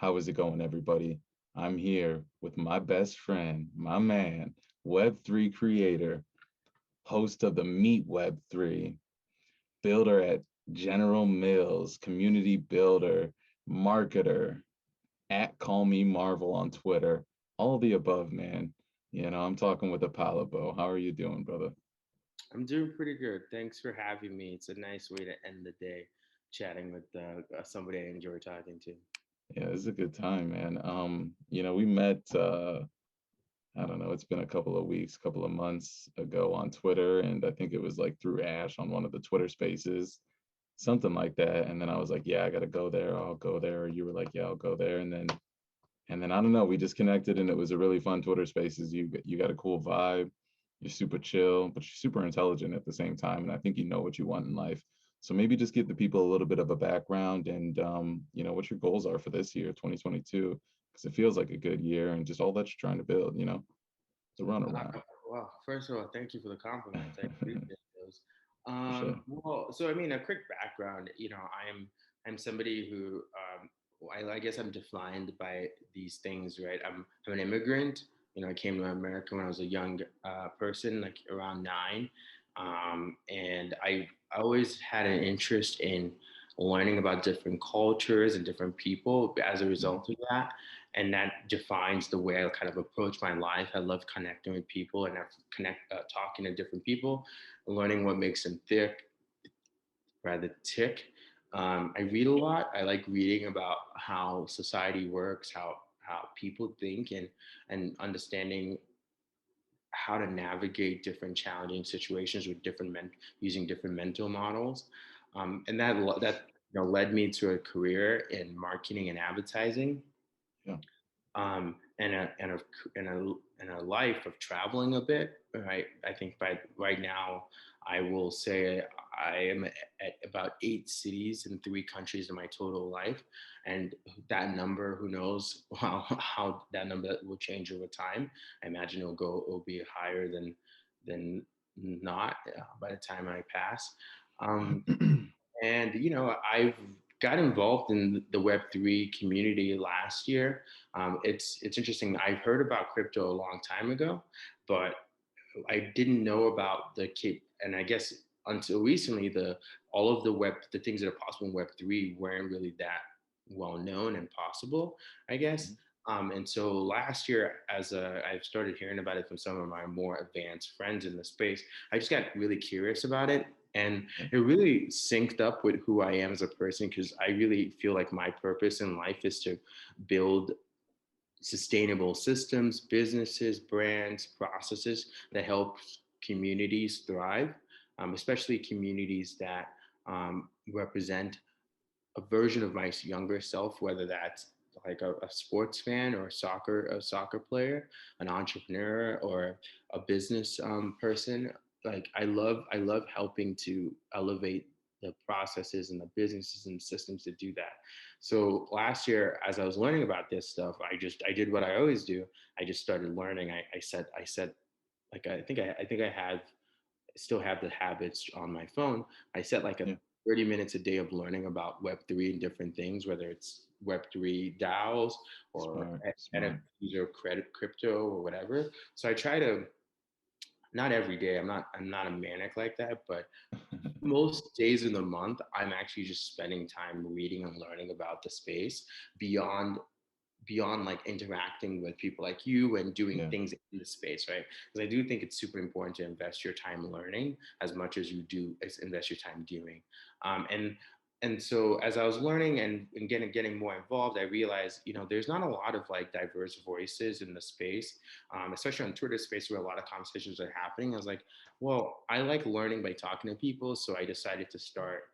How is it going, everybody? I'm here with my best friend, my man, Web3 creator, host of the Meet Web3, builder at General Mills, community builder, marketer, at Call Me Marvel on Twitter, all the above, man. I'm talking with Ipalibo. How are you doing, brother? I'm doing pretty good. Thanks for having me. It's a nice way to end the day chatting with somebody I enjoy talking to. Yeah, it's a good time, man. We met I don't know, it's been a couple of weeks, couple of months ago on Twitter, and I think it was like through Ash on one of the Twitter spaces, something like that. And then I was like, yeah, I gotta go there, I'll go there. Or you were like, yeah, I'll go there. And then I don't know, we just connected and it was a really fun Twitter spaces. You got a cool vibe, you're super chill, but you're super intelligent at the same time. And I think you know what you want in life. So maybe just give the people a little bit of a background and what your goals are for this year, 2022, because it feels like a good year and just all that you're trying to build. To run around. Well, first of all, thank you for the compliments. I appreciate those. For sure. A quick background. I'm somebody who I guess I'm defined by these things, right? I'm an immigrant. I came to America when I was a young person, like around 9, and I always had an interest in learning about different cultures and different people as a Mhm. result of that. And that defines the way I kind of approach my life. I love connecting with people and talking to different people, learning what makes them tick. I read a lot. I like reading about how society works, how people think, and understanding how to navigate different challenging situations with different men using different mental models, and that led me to a career in marketing and advertising, Yeah. and a life of traveling a bit. Right, I think by right now, I will say I am at about 8 cities in 3 countries in my total life, and that number, who knows how that number will change over time. I imagine it'll be higher than not by the time I pass. Um, and I've got involved in the Web3 community last year. It's interesting. I've heard about crypto a long time ago, but I didn't know about and I guess until recently, the all of the things that are possible in Web3 weren't really that well known and possible, I guess. Mhm. And so last year, I've started hearing about it from some of my more advanced friends in the space, I just got really curious about it. And Yeah. it really synced up with who I am as a person, because I really feel like my purpose in life is to build sustainable systems, businesses, brands, processes that help communities thrive, especially communities that represent a version of my younger self, whether that's like a sports fan or a soccer player, an entrepreneur, or a business person. Like I love helping to elevate the processes and the businesses and systems to do that. So last year, as I was learning about this stuff, I did what I always do. I just started learning. I said like I think I have still have the habits on my phone. I set like a Yeah. 30 minutes a day of learning about Web3 and different things, whether it's Web3 DAOs or Smart. Smart. NFTs or crypto or whatever. So I try to, not every day, I'm not a manic like that, but most days in the month, I'm actually just spending time reading and learning about the space beyond like interacting with people like you and doing Yeah. things in the space, right? Because I do think it's super important to invest your time learning as much as you do invest your time doing. And so as I was learning and getting more involved, I realized, there's not a lot of like diverse voices in the space, especially on Twitter space where a lot of conversations are happening. I was like, well, I like learning by talking to people. So I decided to start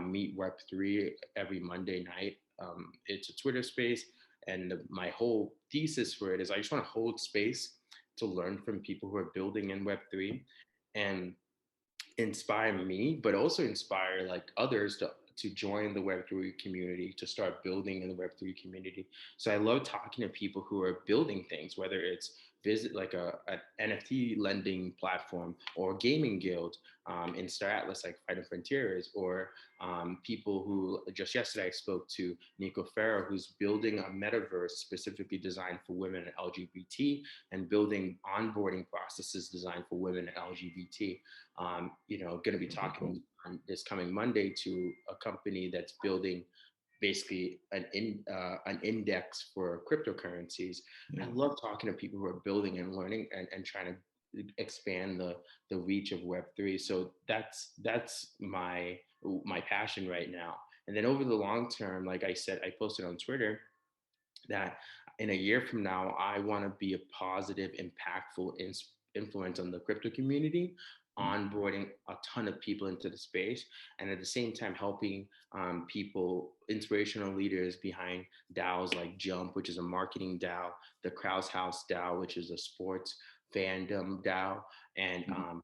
Meet Web3 every Monday night. It's a Twitter space, and my whole thesis for it is I just want to hold space to learn from people who are building in Web3 and inspire me, but also inspire like others to join the Web3 community, to start building in the Web3 community. So I love talking to people who are building things, whether it's visit like an NFT lending platform or gaming guild in Star Atlas, like Fighting Frontiers, or people who just yesterday I spoke to Nico Farrow, who's building a metaverse specifically designed for women and LGBT, and building onboarding processes designed for women and LGBT. Going to be Okay, talking cool. on this coming Monday to a company that's building basically an index for cryptocurrencies. I Yeah. love talking to people who are building and learning and trying to expand the reach of Web3. So that's my passion right now. And then over the long term, like I said, I posted on Twitter that in a year from now, I want to be a positive, impactful influence on the crypto community, Mm. onboarding a ton of people into the space, and at the same time helping people, inspirational leaders behind DAOs like Jump, which is a marketing DAO, the Krause House DAO, which is a sports fandom DAO, and Mhm.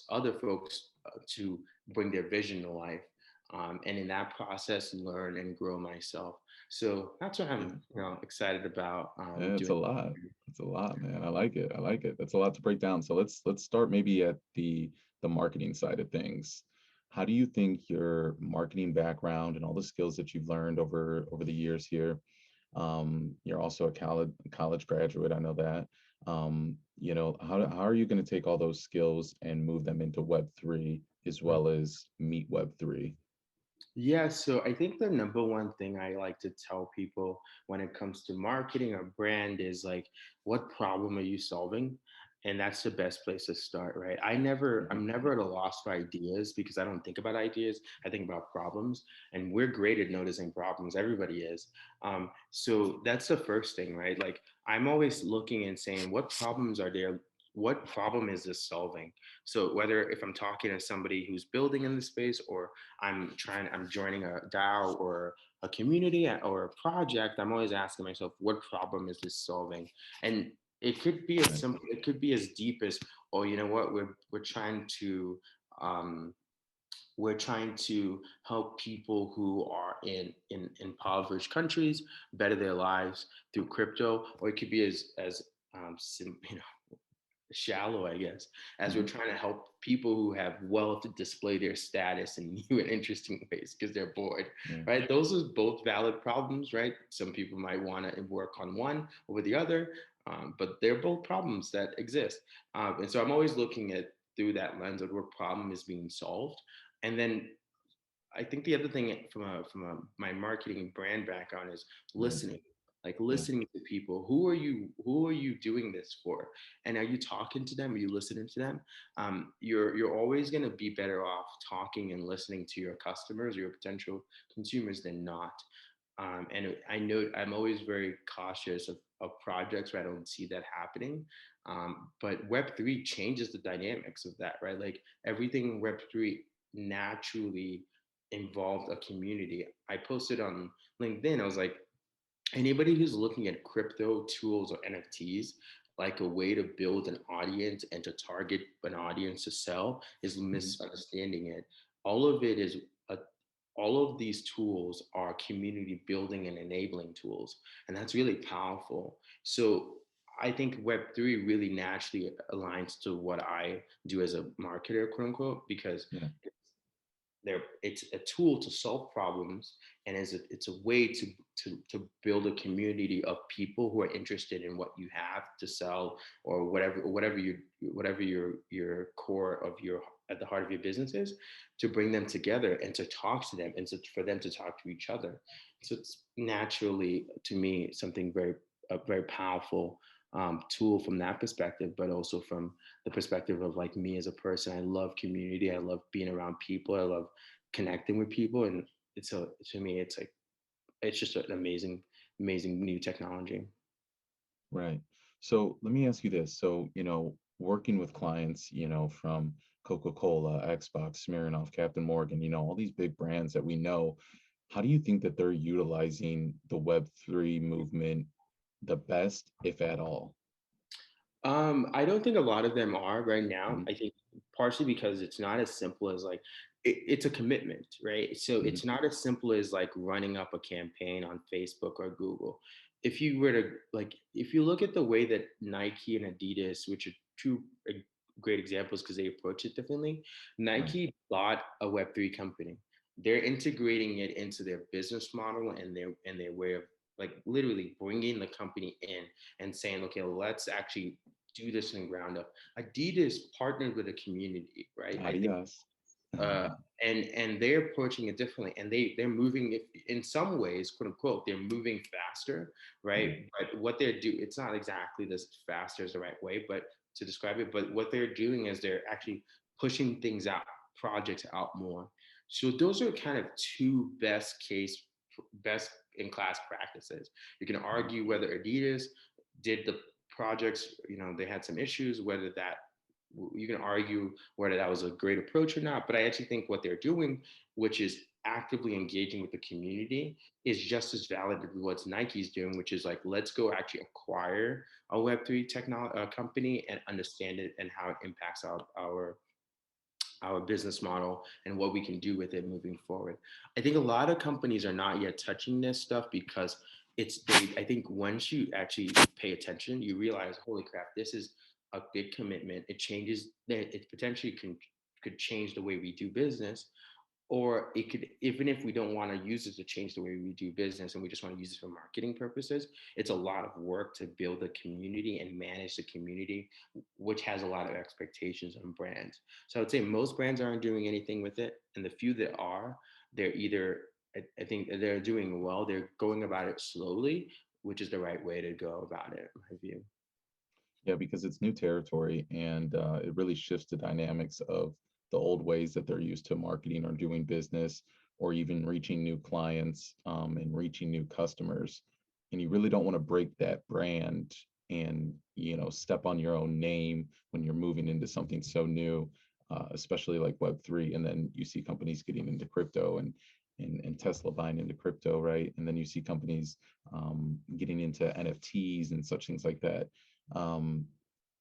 other folks to bring their vision to life. And in that process, learn and grow myself. So that's what Yeah. I'm, excited about Yeah, it's a doing. lot. It's a lot, man. I like it. I like it. That's a lot to break down. So let's start maybe at the marketing side of things. How do you think your marketing background and all the skills that you've learned over the years here, you're also a college graduate, I know that. How are you going to take all those skills and move them into Web3 as well as Meet Web3? Yeah, so I think the number one thing I like to tell people when it comes to marketing or brand is like, what problem are you solving? And that's the best place to start, right? Mhm. I'm never at a loss for ideas because I don't think about ideas. I think about problems, and we're great at noticing problems. Everybody is. So that's the first thing, right? Like I'm always looking and saying, what problems are there? What problem is this solving? So whether if I'm talking to somebody who's building in the space, or I'm joining a DAO or a community or a project, I'm always asking myself, what problem is this solving? And it could be as Right. simple, it could be as deep as, oh, you know what, um, we're trying to help people who are in impoverished countries better their lives through crypto, or it could be shallow, I guess, as we're Hmm. trying to help people who have wealth to display their status in new and interesting ways because they're bored, Yeah. right? Those are both valid problems, right? Some people might want to work on one over the other, but they're both problems that exist. And so I'm always looking at through that lens of what problem is being solved. And then I think the other thing from my marketing brand background is Right. listening. Like Yeah. listening to people. Who are you doing this for? And are you talking to them? Are you listening to them? You're always going to be better off talking and listening to your customers, your potential consumers, than not. And I know I'm always very cautious of projects where I don't see that happening. But Web3 changes the dynamics of that, right? Like everything in Web3 naturally involved a community. I posted on LinkedIn, I was like, anybody who's looking at crypto tools or NFTs like a way to build an audience and to target an audience to sell is Hmm. misunderstanding it. All of it is a, all of these tools are community building and enabling tools, and that's really powerful. So I think Web3 really naturally aligns to what I do as a marketer, quote unquote, because Yeah. it's a tool to solve problems, and it's a way to build a community of people who are interested in what you have to sell, or whatever your core of your at the heart of your business is, to bring them together and to talk to them, and for them to talk to each other. So it's naturally, to me, something very powerful tool from that perspective, but also from the perspective of like me as a person. I love community. I love being around people. I love connecting with people, and to me, it's like it's just an amazing new technology. Right. So let me ask you this. So, working with clients, from Coca-Cola, Xbox, Smirnoff, Captain Morgan, all these big brands that we know, how do you think that they're utilizing the Web3 movement the best, if at all? I don't think a lot of them are right now. Mhm, I think partially because it's not as simple as like it's a commitment, right? So mhm, it's not as simple as like running up a campaign on Facebook or Google. If you were to like, if you look at the way that Nike and Adidas, which are two great examples because they approach it differently, right. Nike bought a Web3 company. They're integrating it into their business model and their way of like literally bringing the company in and saying, okay, let's actually do this in ground up. Adidas partnered with a community, right? I think Adios. uh, and they're approaching it differently, and they're moving it in some ways, quote unquote, they're moving faster, Right. right? But what they're doing, it's not exactly this faster is the right way, but to describe it. But what they're doing is they're actually pushing things out, projects out more. So those are kind of two best in class practices. You can Mhm, argue whether Adidas did the projects, they had some issues, whether that you can argue whether that was a great approach or not. But I actually think what they're doing, which is actively engaging with the community, is just as valid as what Nike's doing, which is like, let's go actually acquire a Web3 technology company and understand it and how it impacts our business model and what we can do with it moving forward. I think a lot of companies are not yet touching this stuff because I think once you actually pay attention, you realize, holy crap, this is a big commitment. It changes it potentially could change the way we do business, or it could, even if we don't want to use it to change the way we do business and we just want to use it for marketing purposes, it's a lot of work to build a community and manage the community, which has a lot of expectations on brands. So I would say most brands aren't doing anything with it, and the few that are, they're either I think they're doing well, they're going about it slowly, which is the right way to go about it, in my view. Yeah, because it's new territory and it really shifts the dynamics of the old ways that they're used to marketing or doing business or even reaching new clients and reaching new customers. And you really don't want to break that brand and, step on your own name when you're moving into something so new, especially like Web3. And then you see companies getting into crypto and Tesla buying into crypto, right? And then you see companies getting into NFTs and such things like that. um,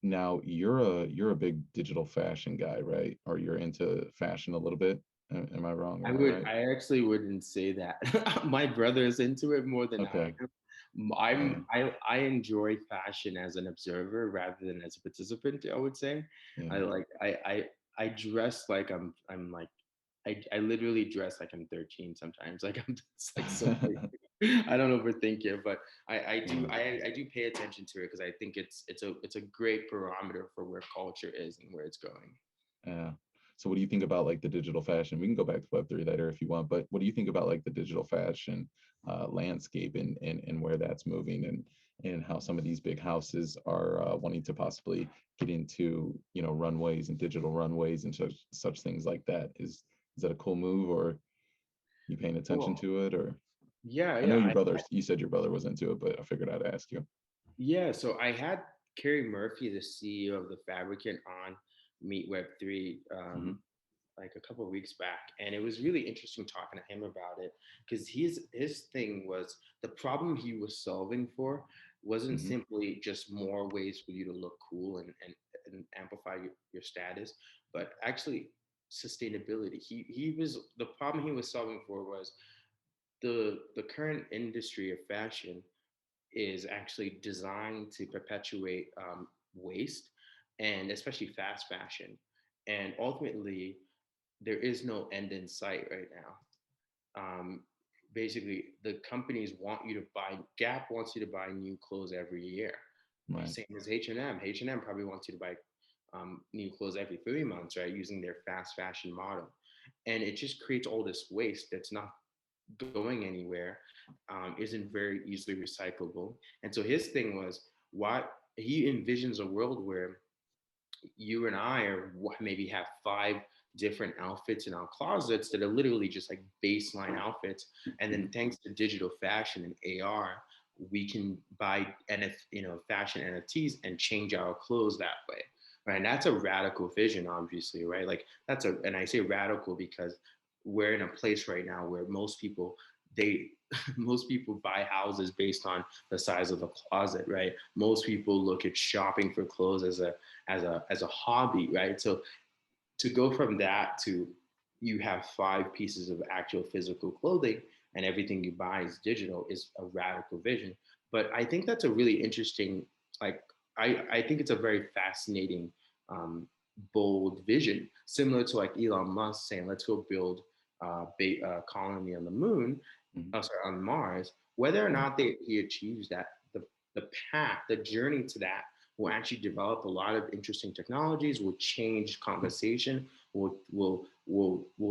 Now you're a big digital fashion guy, right? Or you're into fashion a little bit. Am I wrong or am I right? I actually wouldn't say that. My brother is into it more than I Okay. am. Yeah. I enjoy fashion as an observer rather than as a participant, I would say. I Yeah. like I dress like I'm like I literally dress like I'm 13 sometimes. Like I'm just like so I don't overthink it, but Yeah. I do pay attention to it because I think it's a great barometer for where culture is and where it's going. Yeah. So what do you think about like the digital fashion? We can go back to Web3 later if you want, but what do you think about like the digital fashion landscape and where that's moving and how some of these big houses are wanting to possibly get into, runways and digital runways and such things like that? Is that a cool move or you paying attention Well, to it or yeah, I know yeah. you said your brother was into it, but I figured I'd ask you. Yeah, so I had Kerry Murphy, the CEO of the Fabricant, on Meet Web3 Hmm. like a couple of weeks back, and it was really interesting talking to him about it because his thing was the problem he was solving for wasn't Hmm. simply just more ways for you to look cool and amplify your status, but actually sustainability. He was the problem he was solving for was the current industry of fashion is actually designed to perpetuate waste and especially fast fashion. And ultimately, there is no end in sight right now. Basically, the companies want you to buy, Gap wants you to buy new clothes every year. Right. Same as H&M. H&M probably wants you to buy new clothes every 3 months, right? Using their fast fashion model. And it just creates all this waste that's not going anywhere, isn't very easily recyclable. And so his thing was why he envisions a world where you and I are maybe have 5 different outfits in our closets that are literally just like baseline outfits. And then thanks to digital fashion and AR, we can buy fashion NFTs and change our clothes that way. Right. And that's a radical vision, obviously, right? Like and I say radical because we're in a place right now where most people they most people buy houses based on the size of the closet, right? Most people look at shopping for clothes as a hobby, right? So to go from that to you have 5 pieces of actual physical clothing and everything you buy is digital is a radical vision. But I think that's a really interesting, like, I think it's a very fascinating, um, bold vision, similar to like Elon Musk saying, let's go build a colony on the moon, Mhm. oh, sorry, on Mars. Whether or Right. not he achieves that, the path, the journey to that will actually develop a lot of interesting technologies, will change conversation, will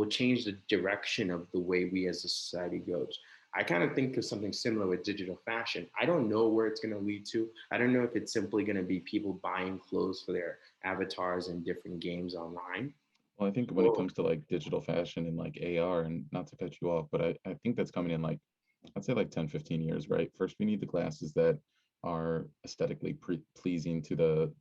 change the direction of the way we as a society goes. I kind of think of something similar with digital fashion. I don't know where it's going to lead to. I don't know if it's simply going to be people buying clothes for their avatars in different games online. Well, I think when it Or comes to like digital fashion and like AR, and not to cut you off, but I think that's coming in like, I'd say like 10, 15 years, right? First, we need the glasses that are aesthetically pleasing to the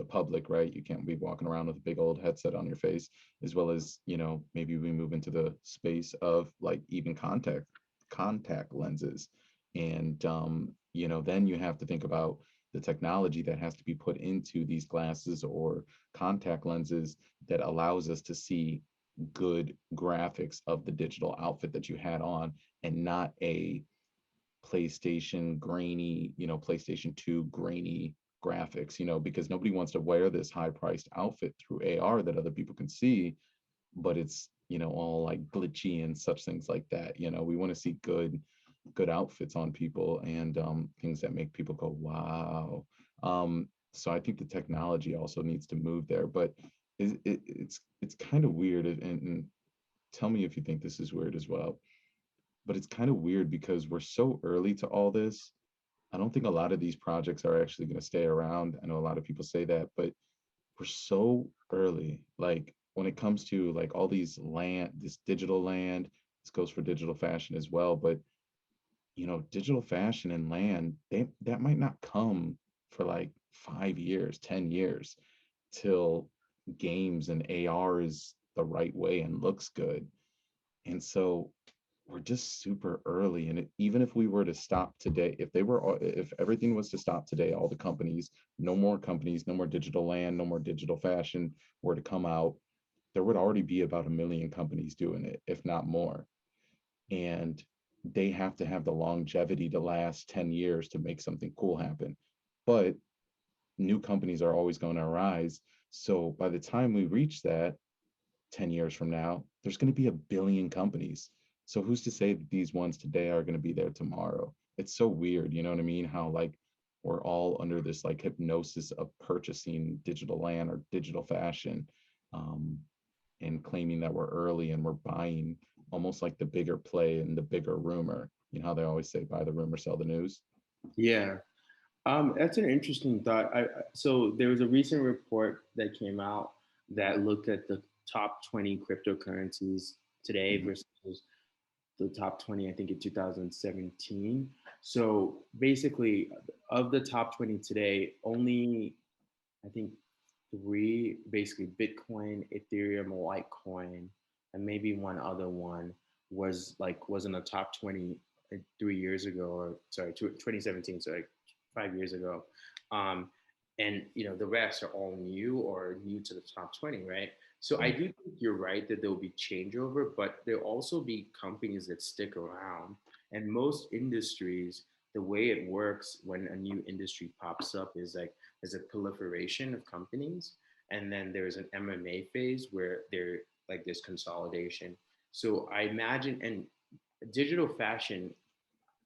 public, right? You can't be walking around with a big old headset on your face, as well as, maybe we move into the space of like even contact lenses. And then you have to think about the technology that has to be put into these glasses or contact lenses that allows us to see good graphics of the digital outfit that you had on, and not a PlayStation grainy, PlayStation 2 grainy graphics, because nobody wants to wear this high priced outfit through AR that other people can see, but it's, all like glitchy and such things like that. We want to see good outfits on people, and things that make people go, wow. So I think the technology also needs to move there, but it's kind of weird, and tell me if you think this is weird as well. But it's kind of weird because we're so early to all this. I don't think a lot of these projects are actually going to stay around. I know a lot of people say that, but we're so early. Like when it comes to like all these this digital land, this goes for digital fashion as well. But digital fashion and land, that might not come for like 5 years, 10 years till games and AR is the right way and looks good. And so we're just super early. And even if we were to stop today, if everything was to stop today, all the companies, no more digital land, no more digital fashion were to come out, there would already be about 1 million companies doing it, if not more. And they have to have the longevity to last 10 years to make something cool happen. But new companies are always going to arise. So by the time we reach that, 10 years from now, there's going to be 1 billion companies. So who's to say that these ones today are going to be there tomorrow? It's so weird, you know what I mean? How like we're all under this like hypnosis of purchasing digital land or digital fashion, um, and claiming that we're early and we're buying almost like the bigger play and the bigger rumor. You know how they always say, buy the rumor, sell the news? yeah, that's an interesting thought. So there was a recent report that came out that looked at the top 20 cryptocurrencies today Mhm. versus the top 20, I think, in 2017. So basically, of the top 20 today, only I think three, basically Bitcoin, Ethereum, Litecoin, and maybe one other one was in the top 20 3 years ago, or sorry, 2017, so like 5 years ago. Um, and the rest are all new or new to the top 20, right? So I Right. do think you're right that there will be changeover, but there'll also be companies that stick around. And most industries, the way it works when a new industry pops up is like there's a proliferation of companies, and then there's an MMA phase where there's consolidation. So I imagine, and digital fashion,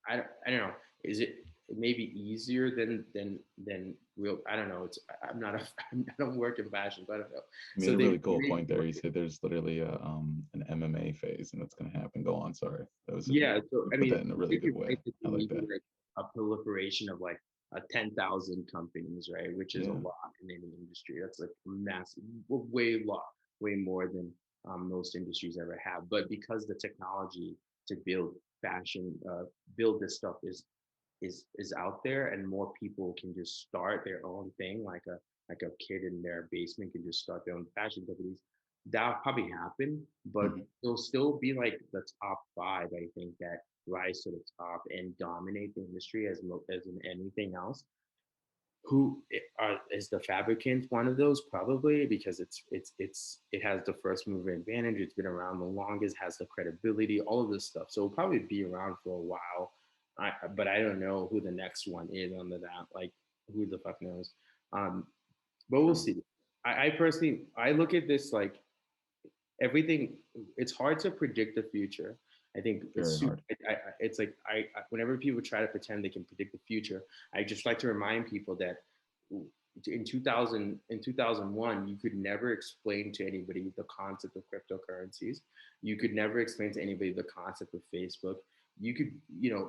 I don't know, is it maybe easier than real? I don't know. I'm not a I don't work in fashion, but I don't know. You made So a they really cool maybe point there. You said there's literally an MMA phase, and that's going to happen. Go on. Sorry, yeah. So you I put mean, that in a really if good you way. think that I there like may be that. like a proliferation of like 10,000 companies, right? Which is a Yeah. lot in any industry. That's like massive, way lot, way more than most industries ever have. But because the technology to build fashion, build this stuff is out there, and more people can just start their own thing, like a kid in their basement can just start their own fashion companies. That'll probably happen, but Mhm. it'll still be like the top five, I think, that rise to the top and dominate the industry as in anything else. Is the fabricant one of those? Probably, because it has the first mover advantage. It's been around the longest, has the credibility, all of this stuff. So it'll probably be around for a while. But I don't know who the next one is under that. Like, who the fuck knows? Um, but we'll True. see. I personally, I look at this like everything. It's hard to predict the future. I think Very hard. it's like whenever people try to pretend they can predict the future, I just like to remind people that in 2001 you could never explain to anybody the concept of cryptocurrencies. You could never explain to anybody the concept of Facebook. You could,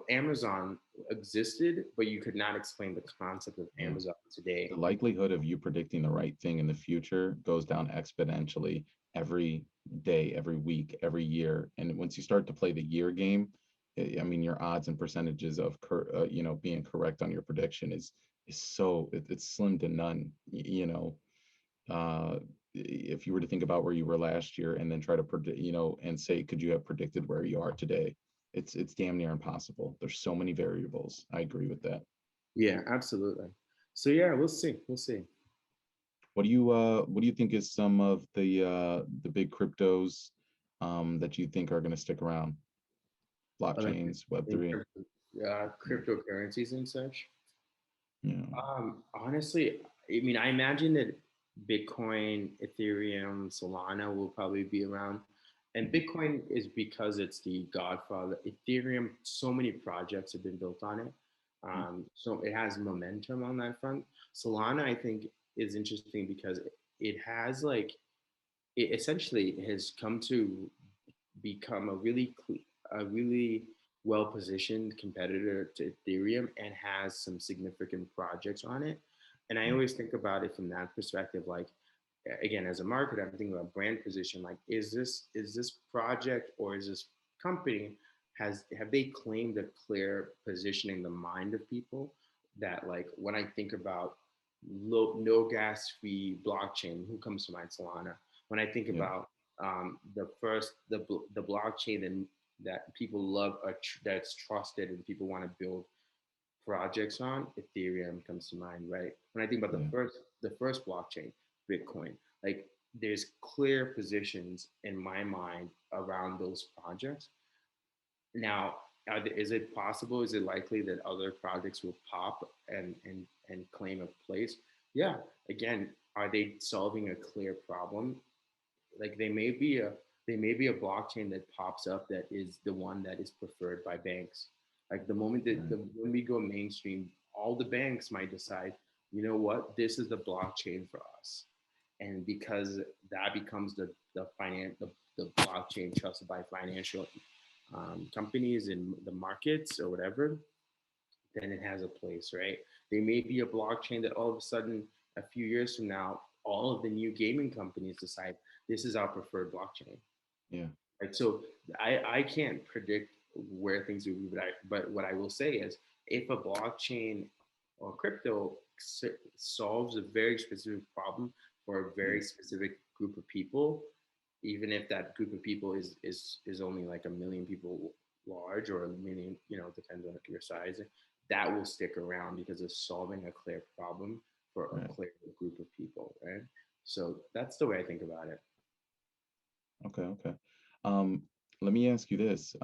Amazon existed, but you could not explain the concept of Yeah. Amazon today. The likelihood of you predicting the right thing in the future goes down exponentially every day, every week, every year. And once you start to play the year game, I mean, your odds and percentages of being correct on your prediction is so it's slim to none. Uh, if you were to think about where you were last year and then try to predict, and say, could you have predicted where you are today? It's damn near impossible. There's so many variables. I agree with that. Yeah, absolutely. So yeah, we'll see. We'll see. What do you think is some of the big cryptos that you think are going to stick around? Like Blockchains, in Web3. Yeah. cryptocurrencies and such. Yeah. Honestly, I mean, I imagine that Bitcoin, Ethereum, Solana will probably be around. And Mhm. Bitcoin is because it's the godfather. Ethereum, so many projects have been built on it. Yeah. So it has momentum on that front. Solana, I think, is interesting because it has like, it essentially has come to become a really well positioned competitor to Ethereum and has some significant projects on it. And I Yeah. always think about it from that perspective, like again, as a marketer, I'm thinking about brand position. Like, is this project or is this company have they claimed a clear position in the mind of people that like when I think about no gas fee blockchain, who comes to mind? Solana. When I think Yeah. about the blockchain that people love, that's trusted and people want to build projects on, Ethereum comes to mind, right? When I think about Yeah. the first blockchain, Bitcoin, like there's clear positions in my mind around those projects. Now, is it possible? Is it likely that other projects will pop and claim a place? Yeah. Again, are they solving a clear problem? Like they may be a blockchain that pops up that is the one that is preferred by banks. Like the moment that Right. when we go mainstream, all the banks might decide, you know what, this is the blockchain for us. And because that becomes the blockchain trusted by financial companies in the markets or whatever, then it has a place, right? There may be a blockchain that all of a sudden, a few years from now, all of the new gaming companies decide this is our preferred blockchain, Yeah. right? So I can't predict where things will be, but what I will say is if a blockchain or crypto solves a very specific problem for a Yeah. very specific group of people, even if that group of people is only like a million people large or a million, depends on your size, that will stick around because it's solving a clear problem for a Right. clear group of people, right? So that's the way I think about it. Okay. Okay. Um, Let me ask you this.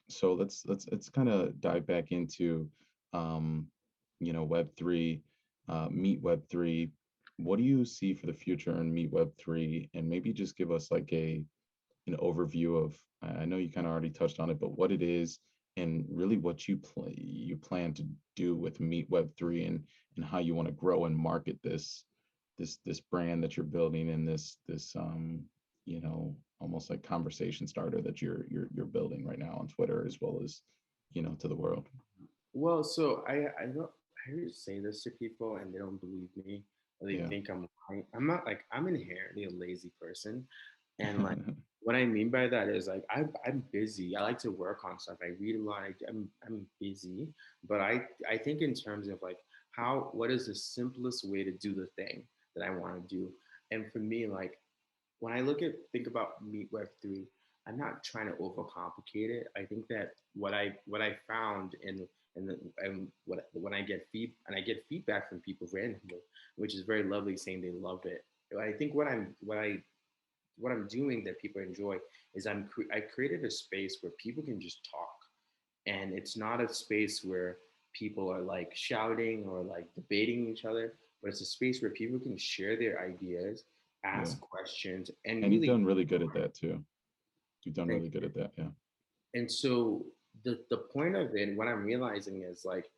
So let's kind of dive back into um, Web3, Meet Web3. What do you see for the future in Meet Web3? And maybe just give us like an overview of, I know you kind of already touched on it, but what it is and really what you plan to do with Meet Web3, and how you want to grow and market this brand that you're building, and this almost like conversation starter that you're building right now on Twitter, as well as to the world. Well, so I always say this to people and they don't believe me or they Yeah. think I'm lying. I'm not, like, I'm inherently a lazy person. And like what I mean by that is like I'm busy. I like to work on stuff. I read a lot. I'm busy, but I think in terms of like what is the simplest way to do the thing that I want to do. And for me, like when I think about Meet Web 3, I'm not trying to overcomplicate it. I think that what I found and what when I get feedback from people randomly, which is very lovely, saying they love it. I think what I'm doing that people enjoy is I created a space where people can just talk, and it's not a space where people are like shouting or like debating each other, but it's a space where people can share their ideas, Yeah. ask questions, and And you've really done really good at that too. You've done think. really good at that. Yeah. And so the point of it, what I'm realizing is like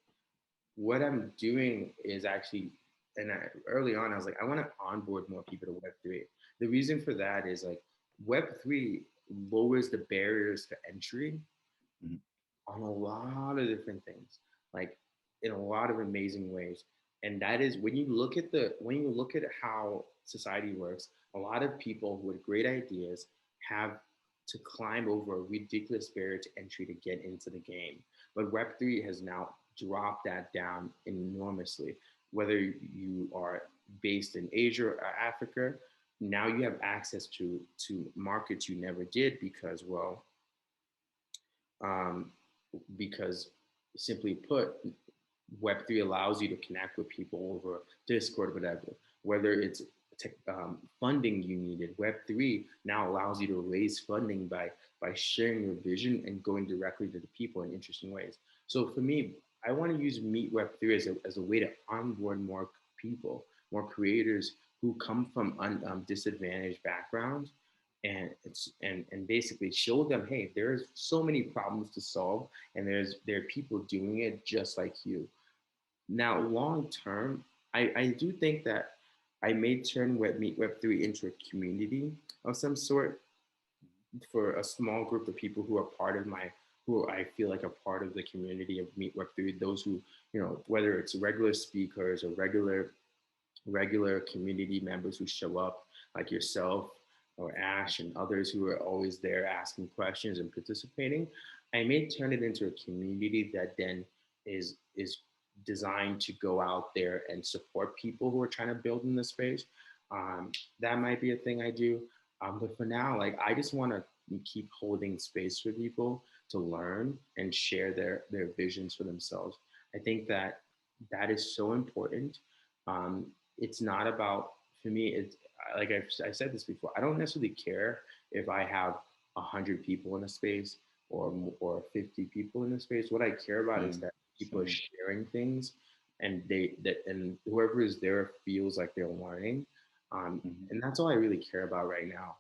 what I'm doing is actually, early on, I was like, I want to onboard more people to Web3. The reason for that is like Web3 lowers the barriers to entry Mhm. on a lot of different things, like in a lot of amazing ways. And that is when you look at how society works, a lot of people with great ideas have to climb over a ridiculous barrier to entry to get into the game. But Web3 has now dropped that down enormously. Whether you are based in Asia or Africa, now you have access to markets you never did um, because simply put, Web3 allows you to connect with people over Discord, whatever. Whether it's funding you needed, Web3 now allows you to raise funding by sharing your vision and going directly to the people in interesting ways. So for me, I want to use Meet Web3 as a way to onboard more people, more creators who come from disadvantaged backgrounds, and basically show them, hey, there's so many problems to solve, and there are people doing it just like you. Now, long term, I do think that I may turn Meet Web3 into a community of some sort for a small group of people who are part of who I feel like are part of the community of Meet Web3. Those who, whether it's regular speakers or regular community members who show up, like yourself or Ash and others who are always there asking questions and participating. I may turn it into a community that then is designed to go out there and support people who are trying to build in the space. That might be a thing I do. But for now, like I just want to keep holding space for people to learn and share their visions for themselves. I think that that is so important. Um, it's not about, for me, it's like I said this before, I don't necessarily care if I have 100 people in a space or 50 people in a space. What I care about Yeah. is that people are Same. sharing things, and and whoever is there feels like they're learning. Mhm. And that's all I really care about right now,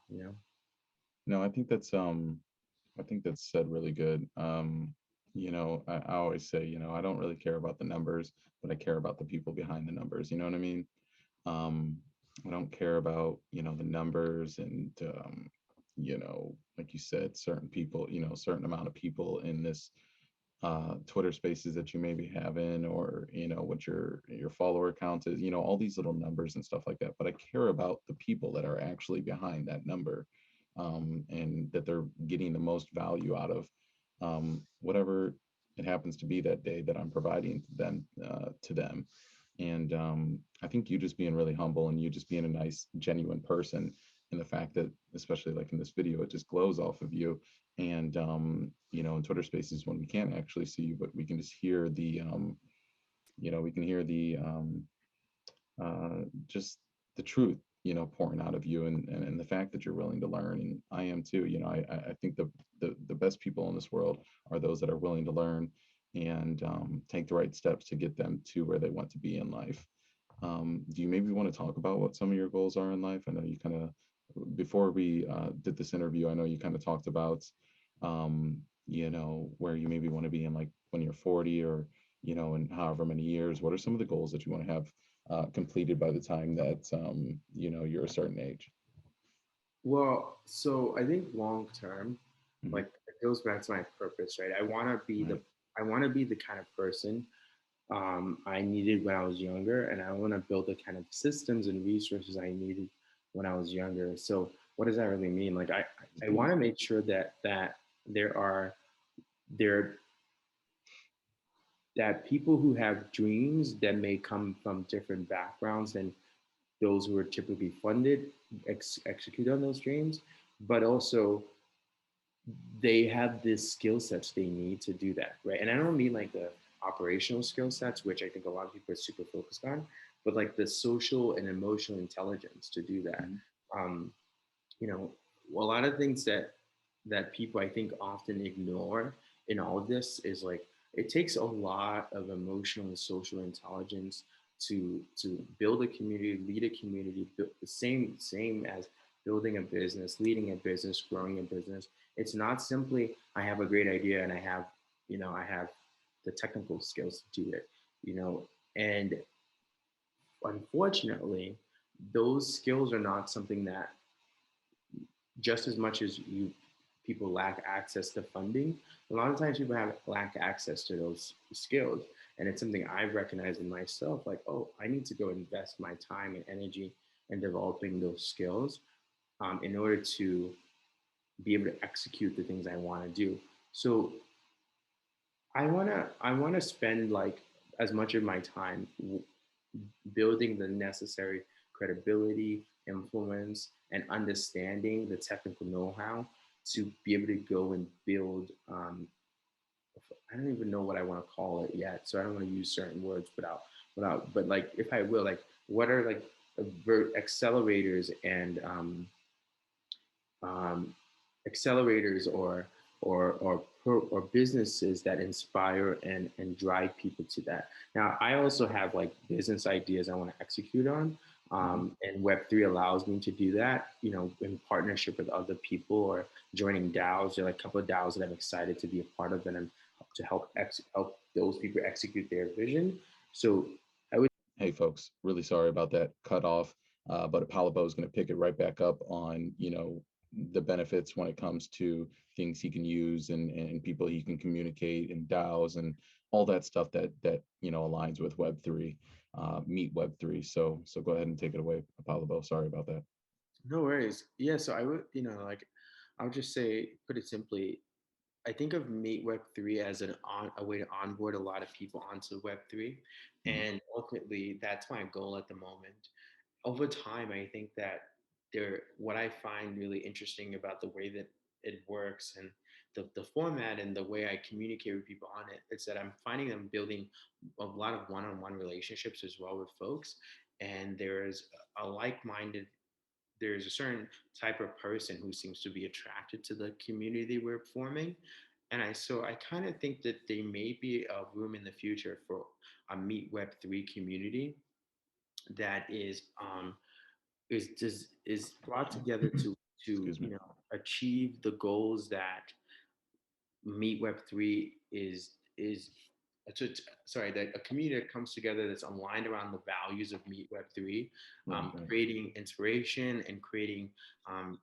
No, I think that's said really good. I always say, I don't really care about the numbers, but I care about the people behind the numbers. You know what I mean? Um, I don't care about, the numbers and, like you said, certain people, certain amount of people in this Twitter spaces that you maybe have in, or, what your follower count is, all these little numbers and stuff like that. But I care about the people that are actually behind that number, and that they're getting the most value out of whatever it happens to be that day that I'm providing to them. And I think you just being really humble and you just being a nice, genuine person, and the fact that, especially like in this video, it just glows off of you. And in Twitter Spaces, when we can't actually see you, but we can just hear we can hear just the truth, pouring out of you, and the fact that you're willing to learn, and I am too. I think the best people in this world are those that are willing to learn and take the right steps to get them to where they want to be in life. Do you maybe want to talk about what some of your goals are in life? I know you kind of, before we did this interview, I know you kind of talked about, where you maybe want to be in, like when you're 40, or, in however many years. What are some of the goals that you want to have completed by the time that, you're a certain age? Well, so I think long term, Hmm. like it goes back to my purpose, right? Right. I want to be the kind of person I needed when I was younger, and I want to build the kind of systems and resources I needed when I was younger. So, what does that really mean? Like, It's I want deep. to make sure that there that people who have dreams that may come from different backgrounds than those who are typically funded execute on those dreams, but also they have this skill sets they need to do that, right? And I don't mean like the operational skill sets, which I think a lot of people are super focused on, but like the social and emotional intelligence to do that. Mhm. Um, you know, a lot of things that people I think often ignore in all of this is like it takes a lot of emotional and social intelligence to build a community, lead a community, the same as building a business, leading a business, growing a business. It's not simply I have a great idea and I have the technical skills to do it, and unfortunately, those skills are not something that just as much as you people lack access to funding, a lot of times people have lack access to those skills. And it's something I've recognized in myself, like, oh, I need to go invest my time and energy in developing those skills in order to be able to execute the things I want to do. So I wanna spend like as much of my time building the necessary credibility, influence, and understanding the technical know-how to be able to go and build. I don't even know what I want to call it yet, so I don't want to use certain words but like if I will, like what are like accelerators and um, accelerators or businesses that inspire and drive people to that. Now, I also have like business ideas I want to execute on, Mhm. and Web3 allows me to do that. In partnership with other people or joining DAOs. There are like a couple of DAOs that I'm excited to be a part of, and I'm to help those people execute their vision. So I would. Hey, folks, really sorry about that cut off, but Ipalibo is going to pick it right back up on, the benefits when it comes to things he can use and people he can communicate and DAOs and all that stuff that aligns with Web3, Meet Web3. So go ahead and take it away, Ipalibo. Sorry about that. No worries. Yeah, so I would, like, I would just say, put it simply, I think of Meet Web3 as a way to onboard a lot of people onto Web3, Mhm. and ultimately, that's my goal at the moment. Over time, I think that what I find really interesting about the way that it works and the format and the way I communicate with people on it is that I'm finding them building a lot of one-on-one relationships as well with folks, and a like-minded there's a certain type of person who seems to be attracted to the community we're forming. And I kind of think that there may be a room in the future for a Meet Web3 community that is brought together to Excuse me. achieve the goals that Meet Web3 is so sorry, that a community that comes together that's aligned around the values of Meet Web3, Right, right. creating inspiration and creating um,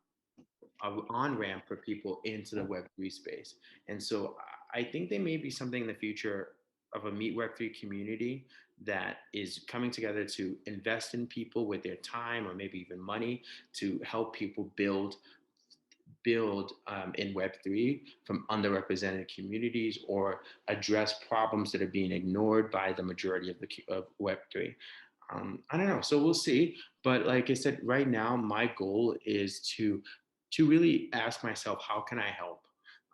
an on ramp for people into the Web3 space. And so I think there may be something in the future of a Meet Web3 community that is coming together to invest in people with their time or maybe even money to help people build in Web3 from underrepresented communities or address problems that are being ignored by the majority of Web3. I don't know. So we'll see. But like I said, right now, my goal is to really ask myself, how can I help,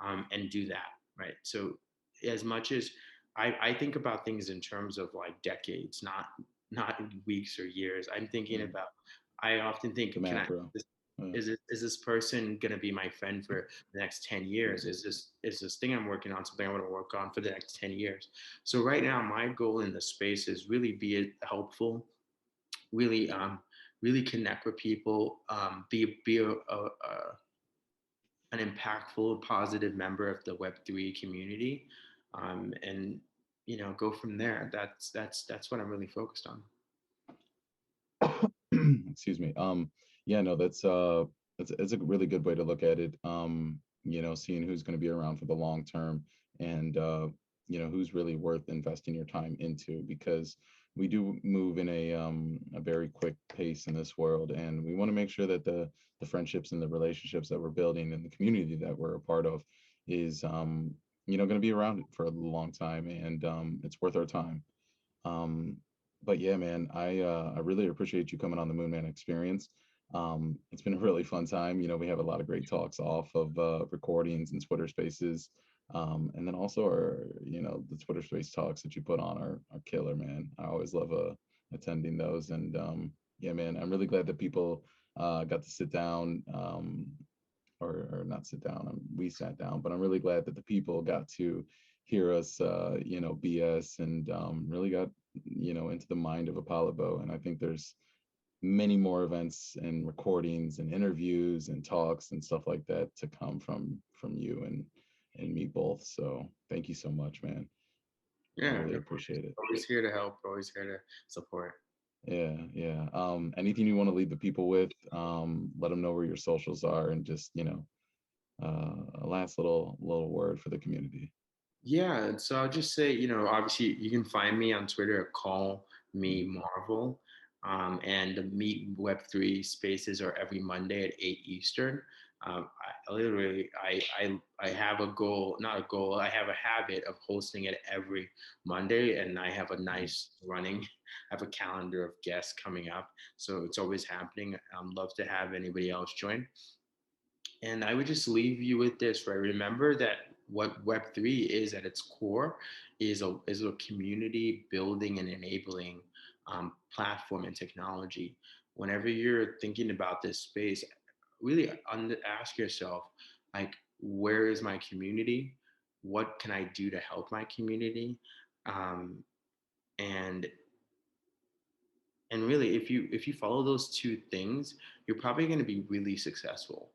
and do that, right? So as much as I think about things in terms of like decades, not weeks or years. I'm thinking Mm. about. I often think, The can I macro. Yeah. is this person going to be my friend for the next 10 years? Is this thing I'm working on something I want to work on for the next 10 years? So right now my goal in the space is really be helpful, really really connect with people, be an impactful positive member of the Web3 community, and go from there. That's what I'm really focused on. Excuse me. Yeah, no, that's a really good way to look at it. Seeing who's going to be around for the long term and who's really worth investing your time into, because we do move in a very quick pace in this world, and we want to make sure that the friendships and the relationships that we're building and the community that we're a part of is going to be around for a long time, and it's worth our time. Um, but yeah, man, I really appreciate you coming on the Moon Man Experience. It's been a really fun time. We have a lot of great talks off of recordings and Twitter Spaces. And then also the Twitter Space talks that you put on are killer, man. I always love attending those. And yeah, man, I'm really glad that people got to sit down, or not sit down. We sat down, but I'm really glad that the people got to hear us, BS, and really got, into the mind of Ipalibo. And I think there's many more events and recordings and interviews and talks and stuff like that to come from you and me both. So thank you so much, man. I Yeah, really no, appreciate it. always here to help, always here to support. Yeah, yeah. Anything you want to leave the people with? Let them know where your socials are, and just a last little word for the community. Yeah, and so I'll just say, obviously you can find me on Twitter at Call Me Mhm. Marvel. And the Meet Web3 spaces are every Monday at 8 Eastern. I literally, I have a goal, not a goal, I have a habit of hosting it every Monday, and I have a Mhm. nice running, I have a calendar of guests coming up. So it's always happening. Love to have anybody else join. And I would just leave you with this, right? Remember that what Web3 is at its core is a community building and enabling platform and technology. Whenever you're thinking about this space, really ask yourself, like, where is my community? What can I do to help my community? Um, and and really, if you follow those two things, you're probably going to be really successful.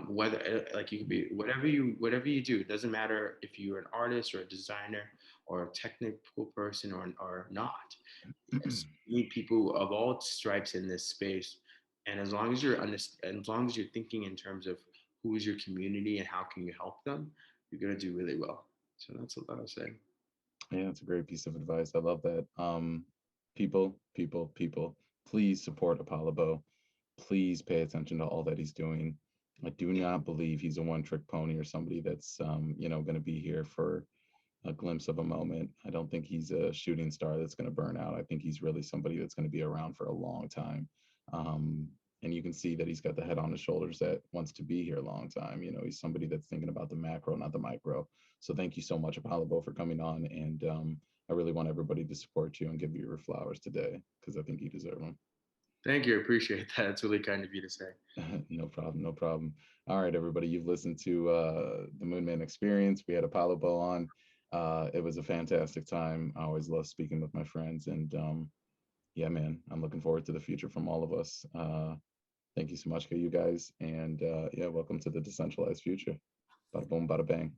Whether like you could be whatever you do, it doesn't matter if you're an artist or a designer or a technical person or not. Yes, you need people of all stripes in this space, and as long as you're thinking in terms of who is your community and how can you help them, you're gonna do really well. So that's what I would say. Yeah, it's a great piece of advice. I love that. People, please support Apollo. Please pay attention to all that he's doing. I do not believe he's a one-trick pony or somebody that's going to be here for a glimpse of a moment. I don't think he's a shooting star that's going to burn out. I think he's really somebody that's going to be around for a long time. Um, and you can see that he's got the head on his shoulders that wants to be here a long time. He's somebody that's thinking about the macro, not the micro. So thank you so much, Apollo, for coming on. And I really want everybody to support you and give you your flowers today because I think you deserve them. Thank you, I appreciate that. It's really kind of you to say. No problem, no problem. All right, everybody, you've listened to the Moonman Experience. We had Apollo Bo on. It was a fantastic time. I always love speaking with my friends, and yeah, man, I'm looking forward to the future from all of us. Thank you so much, you guys, and yeah, welcome to the decentralized future. Bada boom, bada bang.